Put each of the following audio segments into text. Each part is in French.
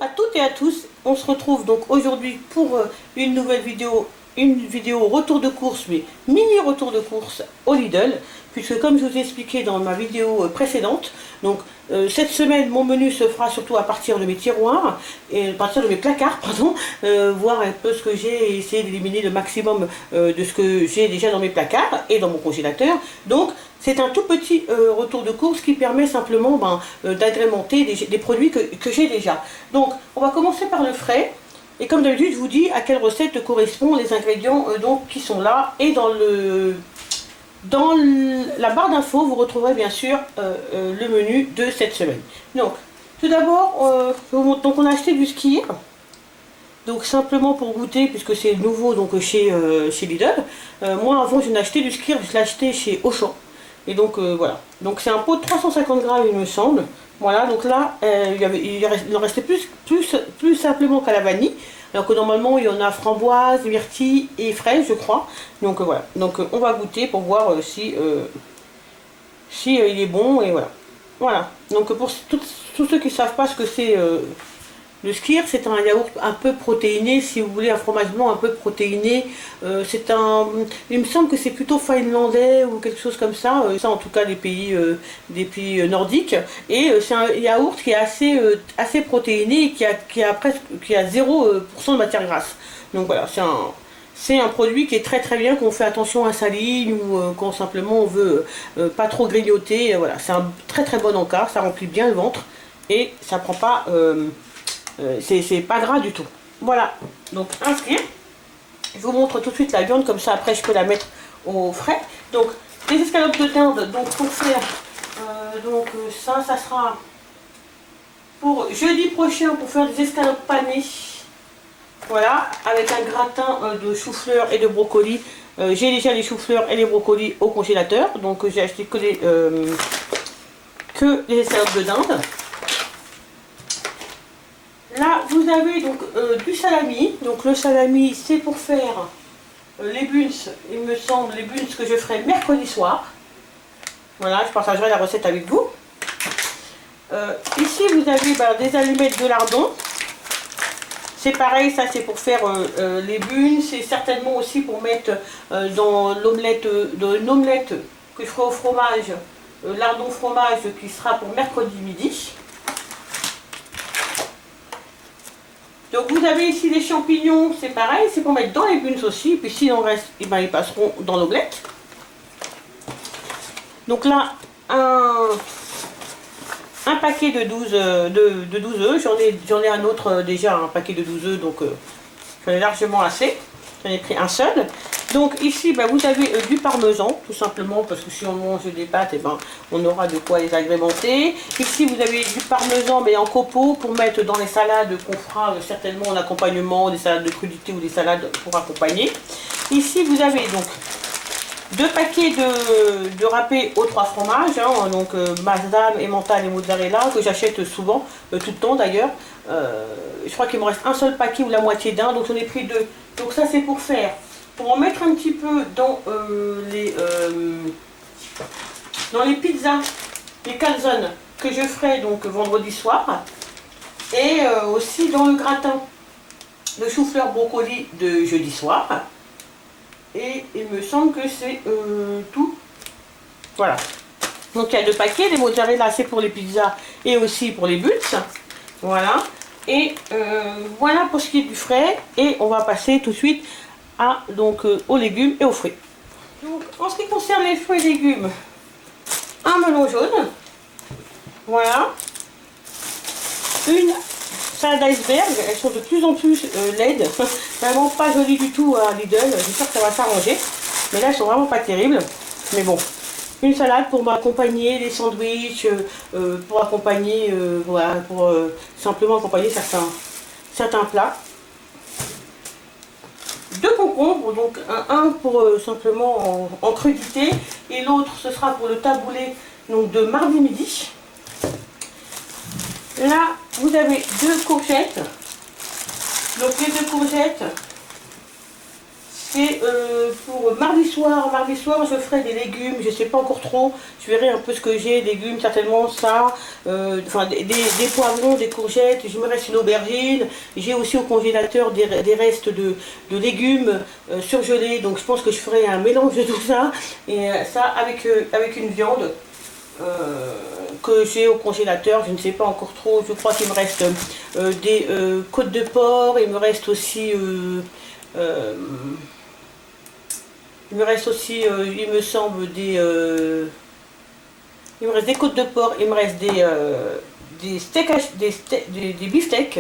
à toutes et à tous, on se retrouve donc aujourd'hui pour une nouvelle vidéo, retour de course, mais mini retour de course au Lidl, puisque comme je vous ai expliqué dans ma vidéo précédente, donc cette semaine mon menu se fera surtout à partir de mes tiroirs, et à partir de mes placards, pardon, voir un peu ce que j'ai et essayer d'éliminer le maximum de ce que j'ai déjà dans mes placards et dans mon congélateur. Donc c'est un tout petit retour de course qui permet simplement d'agrémenter des produits que j'ai déjà. Donc on va commencer par le frais. Et comme d'habitude, je vous dis à quelle recette correspondent les ingrédients donc, qui sont là. Et dans la barre d'infos, vous retrouverez bien sûr le menu de cette semaine. Donc tout d'abord, donc on a acheté du skyr. Donc simplement pour goûter, puisque c'est nouveau donc chez Lidl. Moi avant je n'ai acheté du skyr, je l'ai acheté chez Auchan. Et donc voilà, donc c'est un pot de 350 grammes il me semble. Voilà, donc là il en restait plus simplement qu'à la vanille, alors que normalement il y en a framboise, myrtille et fraise je crois. Donc voilà, donc on va goûter pour voir si il est bon et voilà. Voilà, donc pour tous ceux qui ne savent pas ce que c'est le skyr, c'est un yaourt un peu protéiné, si vous voulez, un fromage blanc un peu protéiné. Il me semble que c'est plutôt finlandais ou quelque chose comme ça. Ça, en tout cas, des pays nordiques. Et c'est un yaourt qui est assez protéiné et qui a 0% de matière grasse. Donc voilà, c'est un produit qui est très très bien, qu'on fait attention à sa ligne ou quand simplement on veut pas trop grignoter. Voilà, c'est un très très bon encart, ça remplit bien le ventre et ça prend pas. C'est pas gras du tout. Voilà, donc un skyr. Je vous montre tout de suite la viande, comme ça après je peux la mettre au frais. Donc des escalopes de dinde, donc pour faire ça sera pour jeudi prochain pour faire des escalopes panées. Voilà, avec un gratin de chou-fleur et de brocoli. J'ai déjà les choux-fleurs et les brocolis au congélateur, donc j'ai acheté que les escalopes de dinde. Là, vous avez donc du salami. Donc le salami, c'est pour faire les buns, il me semble, les buns que je ferai mercredi soir. Voilà, je partagerai la recette avec vous. Ici, vous avez des allumettes de lardon. C'est pareil, ça c'est pour faire les buns. C'est certainement aussi pour mettre dans l'omelette, une omelette que je ferai au fromage, lardon fromage qui sera pour mercredi midi. Donc vous avez ici les champignons, c'est pareil, c'est pour mettre dans les buns aussi, puis s'il en reste, ils passeront dans l'omelette. Donc là, un paquet de 12 œufs, j'en ai un autre déjà, un paquet de 12 œufs, donc j'en ai largement assez, j'en ai pris un seul. Donc ici, vous avez du parmesan, tout simplement, parce que si on mange des pâtes, on aura de quoi les agrémenter. Ici, vous avez du parmesan, mais en copeaux, pour mettre dans les salades qu'on fera certainement en accompagnement, des salades de crudité ou des salades pour accompagner. Ici, vous avez donc 2 paquets de râpés aux 3 fromages, donc Maasdam, Emmental et Mozzarella, que j'achète souvent, tout le temps d'ailleurs. Je crois qu'il me reste un seul paquet ou la moitié d'un, donc j'en ai pris 2. Donc ça, c'est pour en mettre un petit peu dans les pizzas, les calzones que je ferai donc vendredi soir, et aussi dans le gratin de chou-fleur brocoli de jeudi soir. Et il me semble que c'est tout. Voilà. Donc il y a 2 paquets, les mozzarella c'est pour les pizzas et aussi pour les buns. Voilà. Et voilà pour ce qui est du frais. Et on va passer tout de suite aux légumes et aux fruits. Donc en ce qui concerne les fruits et légumes, un melon jaune, voilà, une salade iceberg, elles sont de plus en plus laides, vraiment pas jolies du tout à Lidl, j'espère que ça va s'arranger, mais là elles sont vraiment pas terribles, mais bon, une salade pour m'accompagner les sandwichs, pour accompagner, voilà, pour simplement accompagner certains plats. 2 concombres, donc un pour simplement en crudité et l'autre ce sera pour le taboulé donc de mardi midi. Là vous avez 2 courgettes, donc les 2 courgettes Et pour mardi soir, je ferai des légumes, je sais pas encore trop, je verrai un peu ce que j'ai, légumes certainement, ça, enfin des poivrons, des courgettes, je me reste une aubergine, j'ai aussi au congélateur des restes de légumes surgelés, donc je pense que je ferai un mélange de tout ça, et ça avec une viande que j'ai au congélateur, je ne sais pas encore trop, je crois qu'il me reste des côtes de porc, il me reste aussi... il me reste aussi, il me semble, il me reste des côtes de porc, il me reste des steaks, des beefsteaks.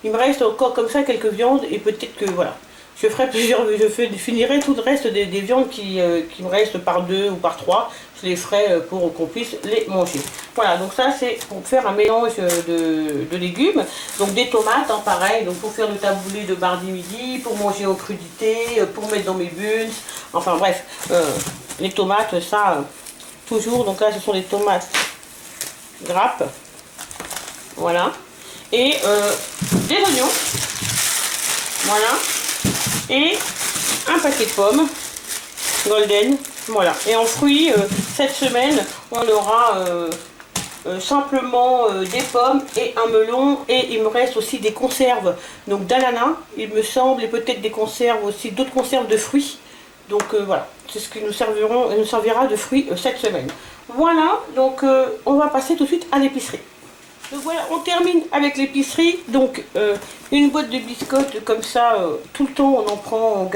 Il me reste encore comme ça quelques viandes et peut-être que voilà. Je ferai finirai tout le reste des viandes qui me restent par 2 ou par 3. Je les ferai pour qu'on puisse les manger. Voilà, donc ça c'est pour faire un mélange de légumes. Donc des tomates, hein, pareil, donc pour faire le taboulé de mardi midi, pour manger aux crudités, pour mettre dans mes buns. Enfin bref, les tomates, ça, toujours. Donc là ce sont des tomates grappes. Voilà. Et des oignons. Voilà. Et un paquet de pommes golden, voilà. Et en fruits, cette semaine, on aura simplement des pommes et un melon, et il me reste aussi des conserves, donc d'ananas, il me semble, et peut-être des conserves aussi, d'autres conserves de fruits. Donc voilà, c'est ce qui nous servira de fruits cette semaine. Voilà, donc on va passer tout de suite à l'épicerie. Donc voilà, on termine avec l'épicerie. Donc une boîte de biscottes comme ça, tout le temps on en prend,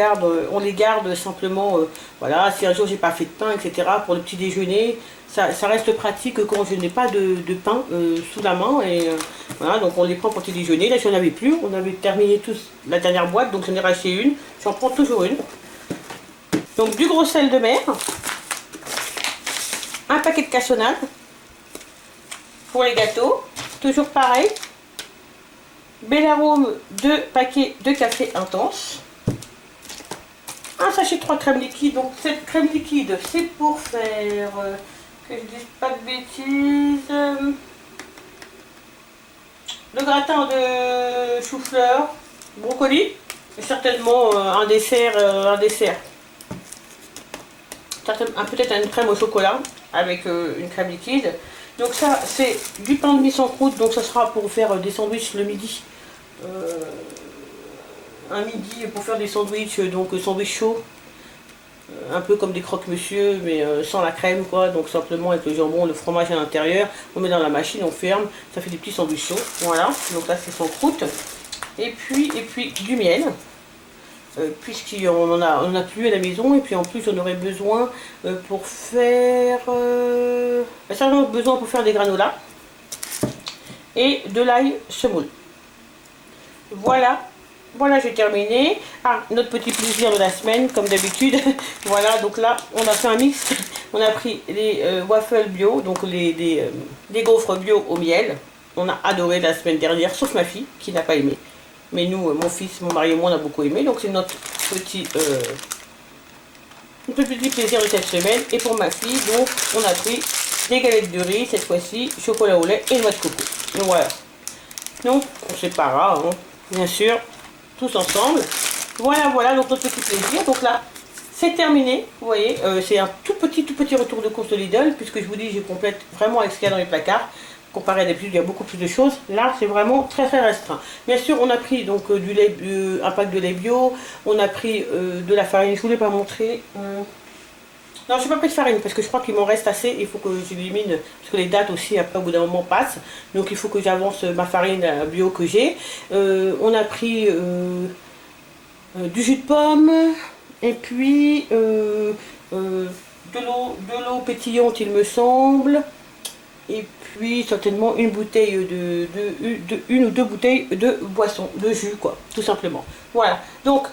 on les garde simplement. Voilà, si un jour j'ai pas fait de pain, etc. pour le petit déjeuner, ça reste pratique quand je n'ai pas de pain sous la main. Et voilà, donc on les prend pour le petit déjeuner. Là j'en avais plus, on avait terminé tous la dernière boîte, donc j'en ai racheté une. J'en prends toujours une. Donc du gros sel de mer, un paquet de cassonade pour les gâteaux. Toujours pareil, Bellarome 2 paquets de café intense, un sachet de 3 crèmes liquides. Donc cette crème liquide c'est pour faire, que je dise pas de bêtises, le gratin de chou-fleur, brocoli, et certainement un dessert, peut-être une crème au chocolat avec une crème liquide. Donc ça c'est du pain de mie sans croûte, donc ça sera pour faire des sandwichs le midi. Un midi pour faire des sandwichs, donc sandwich chaud, un peu comme des croque-monsieur mais sans la crème quoi, donc simplement avec le jambon, le fromage à l'intérieur, on met dans la machine, on ferme, ça fait des petits sandwichs chauds. Voilà, donc là c'est sans croûte. Et puis du miel. Puisqu'on en a plus à la maison, et puis en plus on aurait besoin pour faire des granolas et de l'ail semoule. Voilà, j'ai terminé. Ah, notre petit plaisir de la semaine comme d'habitude. Voilà, donc là on a fait un mix, on a pris les waffles bio, donc les gaufres bio au miel. On a adoré la semaine dernière, sauf ma fille qui n'a pas aimé. Mais nous, mon fils, mon mari et moi, on a beaucoup aimé. Donc c'est notre petit plaisir de cette semaine. Et pour ma fille, donc, on a pris des galettes de riz, cette fois-ci, chocolat au lait et noix de coco. Donc voilà. Donc, on séparera, hein, bien sûr, tous ensemble. Voilà, donc notre petit plaisir. Donc là, c'est terminé. Vous voyez, c'est un tout petit retour de course de Lidl, puisque je vous dis, je complète vraiment avec ce qu'il y a dans les placards. Comparé à d'habitude, il y a beaucoup plus de choses. Là, c'est vraiment très restreint. Bien sûr, on a pris donc du lait, un pack de lait bio. On a pris de la farine. Je ne vous l'ai pas montré. Non, je n'ai pas pris de farine parce que je crois qu'il m'en reste assez. Il faut que j'élimine, parce que les dates aussi, après, au bout d'un moment, passent. Donc, il faut que j'avance ma farine bio que j'ai. On a pris du jus de pomme. Et puis, de l'eau pétillante, il me semble. Et puis certainement une bouteille une ou deux bouteilles de boisson, de jus quoi, tout simplement. Voilà, donc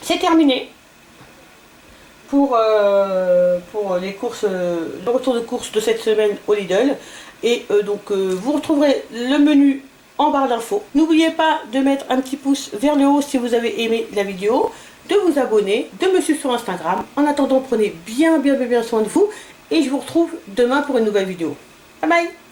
c'est terminé pour les courses, le retour de course de cette semaine au Lidl. Et donc vous retrouverez le menu en barre d'infos. N'oubliez pas de mettre un petit pouce vers le haut si vous avez aimé la vidéo, de vous abonner, de me suivre sur Instagram. En attendant, prenez bien soin de vous et je vous retrouve demain pour une nouvelle vidéo. Bye bye.